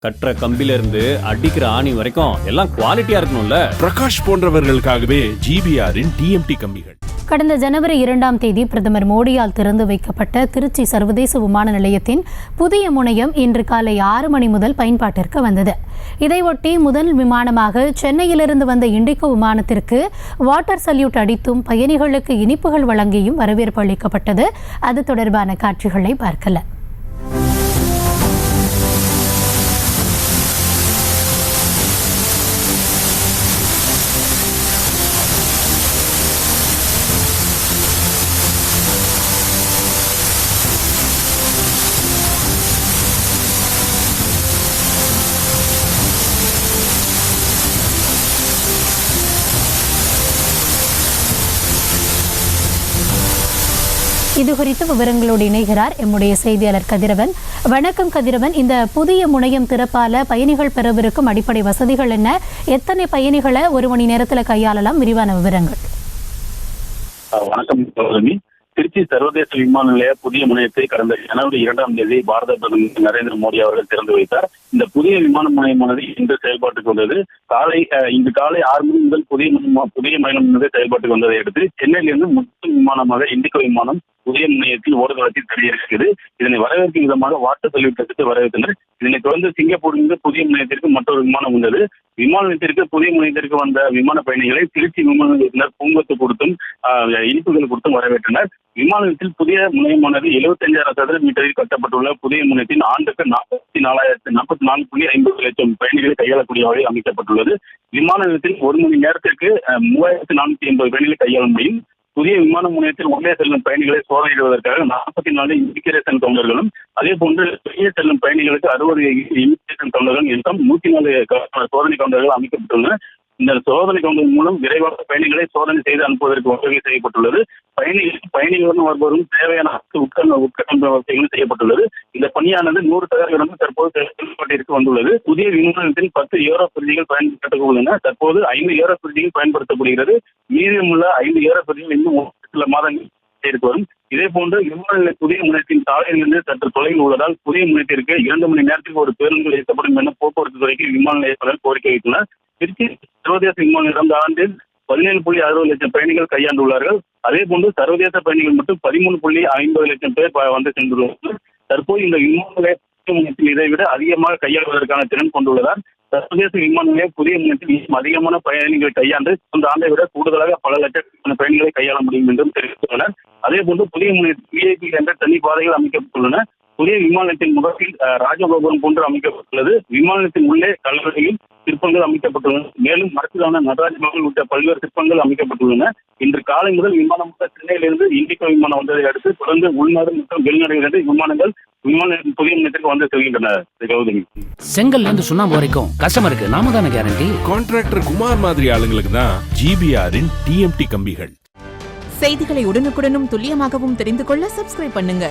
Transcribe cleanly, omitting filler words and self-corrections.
கட்டுற கம்பில இருந்து அடிக்கிற ஆணி வரைக்கும் எல்லாம் குவாலிட்டியா இருக்கணும்ல. பிரகாஷ் போன்றவர்களுக்காகவே ஜிபிஆரின் டிஎம்டி கம்பிகள். கடந்த ஜனவரி 2ஆம் தேதி பிரதமர் மோடியால் திறந்து வைக்கப்பட்ட திருச்சி சர்வதேச விமான நிலையத்தின் புதிய முனையம் இன்று காலை 6 மணி முதல் பயன்பாட்டிற்கு வந்தது. இதையொட்டி முதல் விமானமாக சென்னையிலிருந்து வந்த இண்டிகோ விமானத்திற்கு வாட்டர் சல்யூட் அடித்தும் பயணிகளுக்கு இனிப்புகள் வழங்கியும் வரவேற்பு அளிக்கப்பட்டது. அது தொடர்பான காட்சிகளை பார்க்கலாம். இதுகுறித்து விவரங்களோடு இணைகிறார் எம்முடைய செய்தியாளர் கதிரவன். வணக்கம் கதிரவன், இந்த புதிய முனையம் திறப்பால பயணிகள் பெறவிருக்கும் அடிப்படை வசதிகள் என்ன? எத்தனை பயணிகளை ஒரு மணி நேரத்தில் கையாளலாம்? விரிவான விவரங்கள். வணக்கம். திருச்சி சர்வதேச விமான நிலைய புதிய முனையத்தை கடந்த ஜனவரி 2ஆம் தேதி பாரத பிரதமர் நரேந்திர மோடி அவர்கள் திறந்து வைத்தார். இந்த புதிய விமான முனையமானது இன்று செயல்பாட்டுக்கு வந்தது. இன்று காலை 6 மணி முதல் புதிய முனையம் செயல்பாட்டுக்கு வந்ததை அடுத்து சென்னையிலிருந்து முதல் விமானமாக இண்டிகோ விமானம் புதிய முனையத்தில் ஓடுதளத்தில் தடையிருக்கிறது. இதனை வரவேற்கும் விதமாக வாட்டர் சல்யூட் எடுத்து வரவேற்றனர். இதனை தொடர்ந்து சிங்கப்பூரிலிருந்து புதிய முனையத்திற்கு மற்றொரு விமானம் வந்தது. விமான நிலையத்திற்கு புதிய முனையத்திற்கு வந்த விமான பயணிகளை திருச்சி விமான நிலையத்தினர் பூங்கொத்து கொடுத்தும் இனிப்புகள் கொடுத்தும் வரவேற்றனர். விமான நிலையத்தில் புதிய முனையமானது 75,000 சதுர மீட்டரில் கட்டப்பட்டுள்ள புதிய முனையத்தின் ஆண்டுக்கு 44,50 லட்சம் பயணிகளை கையாளக்கூடிய வகையில் அமைக்கப்பட்டுள்ளது. விமான நிலையத்தில் ஒரு மணி நேரத்திற்கு 3,480 பயணிகளை கையாள முடியும். புதிய விமான முனையத்தில் உள்ளே செல்லும் பயணிகளை சோதனையிடுவதற்காக 44 இமிகிரேஷன் கவுண்டர்களும் அதே போன்று வெளியே செல்லும் பயணிகளுக்கு 60 இமிகிரேஷன் கவுண்டர்கள் என்றும் 104 சோதனை கவுண்டர்கள் அமைக்கப்பட்டுள்ளன. இந்த சோதனை கவுண்டர் மூலம் விரைவாக பயணிகளை சோதனை செய்து அனுப்புவதற்கு வசதி செய்யப்பட்டுள்ளது. பயணிகளுடன் வருவதும் தேவையான உட்கட்டமைப்பு வசதிகளும் செய்யப்பட்டுள்ளது. இந்த பணியானது 100% தற்போது செயல்பாட்டிற்கு வந்துள்ளது. புதிய விமானத்தில் 10 ஏரோ பிரிட்ஜுகள் பயன்படுத்த உள்ளன. தற்போது 5 ஏரோ பிரிட்ஜுகள் பயன்படுத்தப்படுகிறது. மீதமுள்ள 5 ஏரோ பிரிட்ஜுகள் இன்னும் சில மாதங்கள் வரும். இதே போன்று விமான நிலைய புதிய முனையத்தின் சாலையிலிருந்து சற்று தொலைவில் உள்ளதால் புதிய முனையத்திற்கு 2 மணி நேரத்திற்கு ஒரு பேருந்து இயக்கப்படும் என போக்குவரத்து துறைக்கு விமான நிலையத்தினர் கோரிக்கை வைத்தனர். திருச்சி சர்வதேச விமான நிலையம் இந்த ஆண்டில் 17.60 லட்சம் பயணிகள் கையாண்டுள்ளார்கள். அதே போன்று சர்வதேச பயணிகள் மட்டும் 13.50 லட்சம் பேர் வந்து சென்றுள்ளனர். தற்போது இந்த விமான நிலையத்தில் இதை விட அதிகமாக கையாளுவதற்கான திறன் கொண்டுள்ளதால் சர்வதேச விமான நிலையம் புதிய முனையத்தில் அதிகமான பயணிகளை கையாண்டு இந்த ஆண்டை விட கூடுதலாக பல லட்சக்கணக்கான பயணிகளை கையாள முடியும் என்றும் தெரிவித்துள்ளனர். அதே போன்று புதிய முனையத்தில் விஐபி என்ற தனி பாதைகள் அமைக்கப்பட்டுள்ளன. புதிய விமான நிலையத்தின் முகத்தில் ராஜகோபுரம் போன்று அமைக்கப்பட்டுள்ளது. விமான நிலையத்தின் உள்ளே கல்லறையில் சிற்பங்கள் அமைக்கப்பட்டுள்ளன. மேலும் மரத்திலான நடராஜ மகள் உள்ளிட்ட பல்வேறு சிற்பங்கள் அமைக்கப்பட்டுள்ளன. இன்று காலை முதல் விமானம் சென்னையிலிருந்து இண்டிகோ விமானம் வந்ததை அடுத்து தொடர்ந்து உள்நாடு மற்றும் வெளிநாடுகளிலிருந்து விமானங்கள் விமான புதிய நிலையத்திற்கு வந்து செல்கின்றன. கௌதமி, செங்கல்ல இருந்து சுண்ணாம்பு வரைக்கும் கஸ்டமருக்கு நாம தானே கேரண்டி. கான்ட்ராக்டர் குமார் மாதிரி ஆளுங்களுக்கு தான் ஜிபிஆரின் டிஎம்டி கம்பிகள். செய்திகளை உடனுக்குடனும் துல்லியமாகவும் தெரிந்து கொள்ள சப்ஸ்கிரைப் பண்ணுங்க.